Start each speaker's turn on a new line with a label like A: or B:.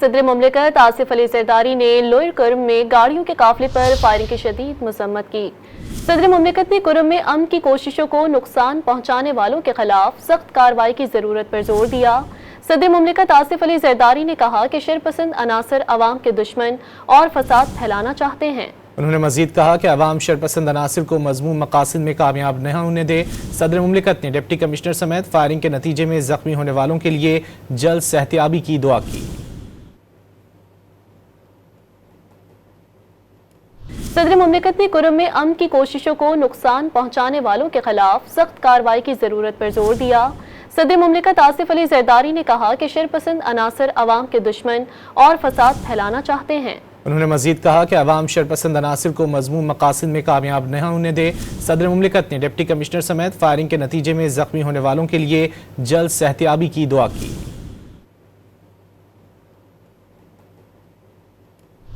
A: صدر مملکت آصف علی زرداری نے لوئر کرم میں گاڑیوں کے قافلے پر فائرنگ کی شدید مذمت کی۔ صدر مملکت نے کرم میں امن کی کوششوں کو نقصان پہنچانے والوں کے خلاف سخت کارروائی کی ضرورت پر زور دیا۔ صدر مملکت آصف علی زرداری نے کہا کہ شرپسند عناصر عوام کے دشمن اور فساد پھیلانا چاہتے ہیں۔
B: انہوں نے مزید کہا کہ عوام شرپسند عناصر کو مذموم مقاصد میں کامیاب نہ ہونے دے۔ صدر مملکت نے ڈپٹی کمشنر سمیت فائرنگ کے نتیجے میں زخمی ہونے والوں کے لیے جلد صحتیابی کی دعا کی۔
A: صدر مملکت نے کرم میں امن کی کوششوں کو نقصان پہنچانے والوں کے خلاف سخت کارروائی کی ضرورت پر زور دیا۔ صدر مملکت آصف علی زرداری نے کہا کہ شرپسند عناصر عوام کے دشمن اور فساد پھیلانا چاہتے ہیں۔
B: انہوں نے مزید کہا کہ عوام شرپسند عناصر کو مذموم مقاصد میں کامیاب نہ ہونے دے۔ صدر مملکت نے ڈپٹی کمشنر سمیت فائرنگ کے نتیجے میں زخمی ہونے والوں کے لیے جلد صحتیابی کی دعا کی۔